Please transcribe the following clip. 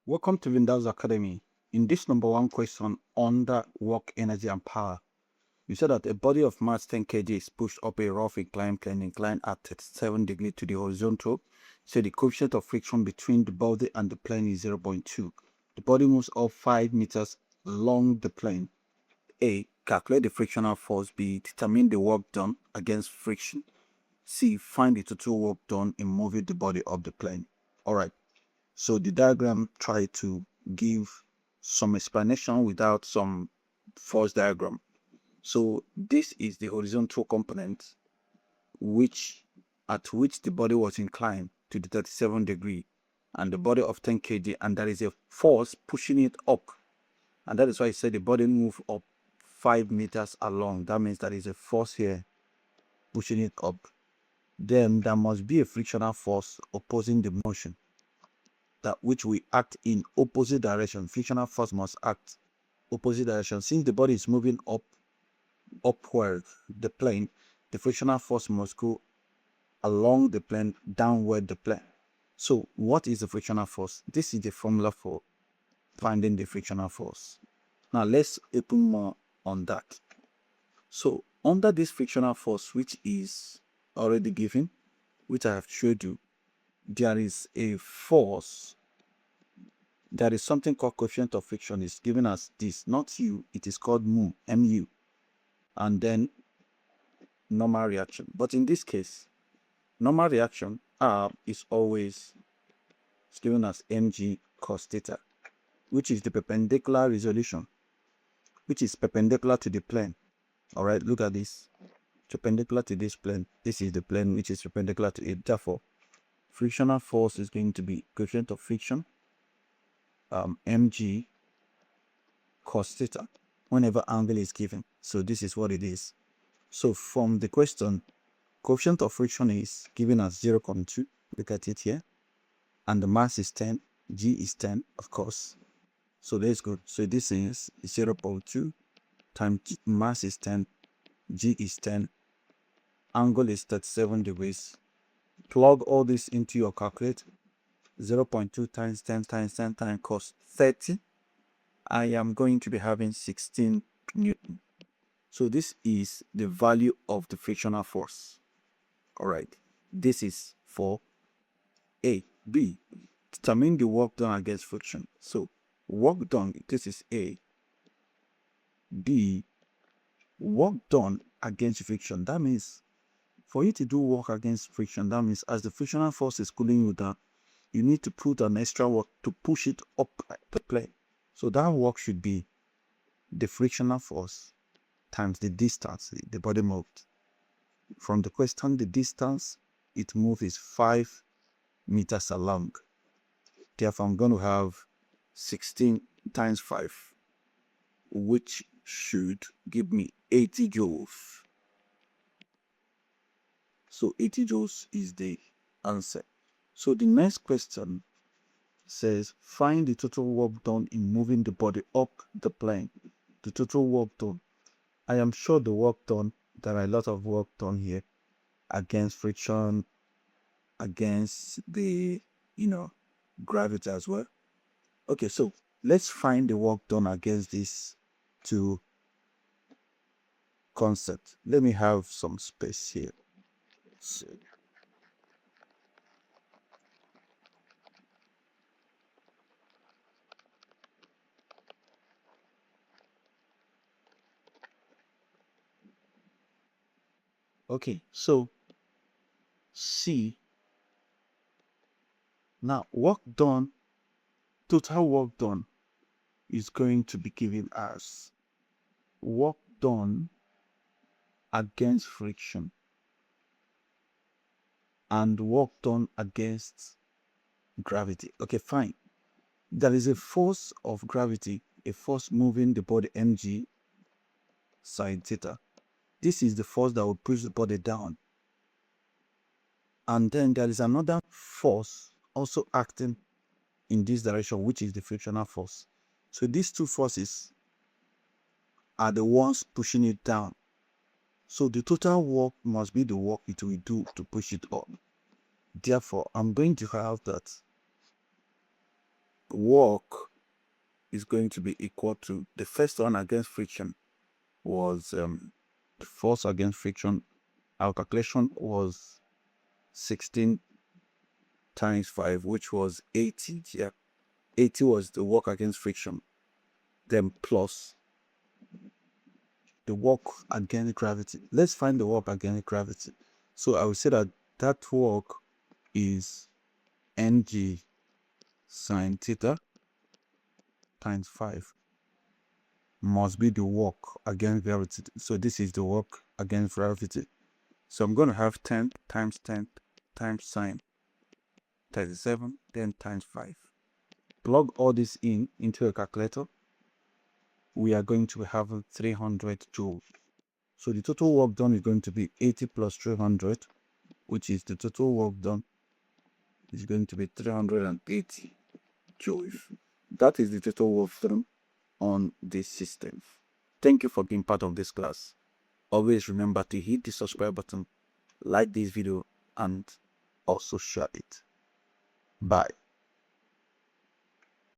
Welcome to VINDAL'S Academy. In this number one question under work, energy, and power, you said that a body of mass 10 kg is pushed up a rough inclined plane inclined at 37 degrees to the horizontal. So the coefficient of friction between the body and the plane is 0.2. The body moves up 5 meters along the plane. A. Calculate the frictional force. B. Determine the work done against friction. C. Find the total work done in moving the body up the plane. Alright. So the diagram tried to give some explanation without some force diagram. So this is the horizontal component at which the body was inclined to the 37 degree and the body of 10 kg, and there is a force pushing it up. And that is why I said the body moved up 5 meters along. That means there is a force here pushing it up. Then there must be a frictional force opposing the motion, that which we act in opposite direction. Frictional force must act opposite direction. Since the body is moving upward the plane, the frictional force must go along the plane, downward the plane. So what is the frictional force? This is the formula for finding the frictional force. Now let's open more on that. So under this frictional force, which is already given, which I have showed you, there is a force. There is something called coefficient of friction. Is given as this, not U, it is called mu, mu, and then normal reaction. But in this case, normal reaction R is always given as mg cos theta, which is the perpendicular resolution, which is perpendicular to the plane. All right, look at this, perpendicular to this plane. This is the plane which is perpendicular to it. Therefore, frictional force is going to be coefficient of friction, mg cos theta, whenever angle is given. So this is what it is. So from the question, coefficient of friction is given as 0.2. Look at it here. And the mass is 10. G is 10, of course. So that's good. So this is 0.2 times mass is 10. G is 10. Angle is 37 degrees. Plug all this into your calculator. 0.2 times 10 times 10 times cos 30. I am going to be having 16 Newton. So this is the value of the frictional force. All right. This is for A. B. Determine the work done against friction. So work done, this is A. B. Work done against friction. That means for you to do work against friction, that means as the frictional force is cooling you down, you need to put an extra work to push it up the plane. So that work should be the frictional force times the distance the body moved. From the question, the distance it moved is 5 meters along. Therefore, I'm going to have 16 times 5, which should give me 80 joules. So 80 joules is the answer. So the next question says, find the total work done in moving the body up the plane. The total work done. I am sure the work done, there are a lot of work done here against friction, against the, gravity as well. Okay, so let's find the work done against these two concepts. Let me have some space here. So, okay, so C. Now, work done, total work done is going to be given as work done against friction and work done against gravity. Okay, fine. There is a force of gravity, a force moving the body mg sine theta. This is the force that will push the body down. And then there is another force also acting in this direction, which is the frictional force. So these two forces are the ones pushing it down. So the total work must be the work it will do to push it up. Therefore, I'm going to have that work is going to be equal to, the first one against friction was force against friction. Our calculation was 16 times 5, which was 80. Yeah, 80 was the work against friction, then plus the work against gravity. Let's find the work against gravity. So I would say that that work is ng sine theta times 5 must be the work against gravity. So this is the work against gravity. So I'm going to have 10 times 10 times sine 37, then times 5. Plug all this into a calculator. We are going to have 300 joules. So the total work done is going to be 80 plus 300, which is the total work done is going to be 380 joules. That is the total work done on this system. Thank you for being part of this class. Always remember to hit the subscribe button, like this video, and also share it. Bye.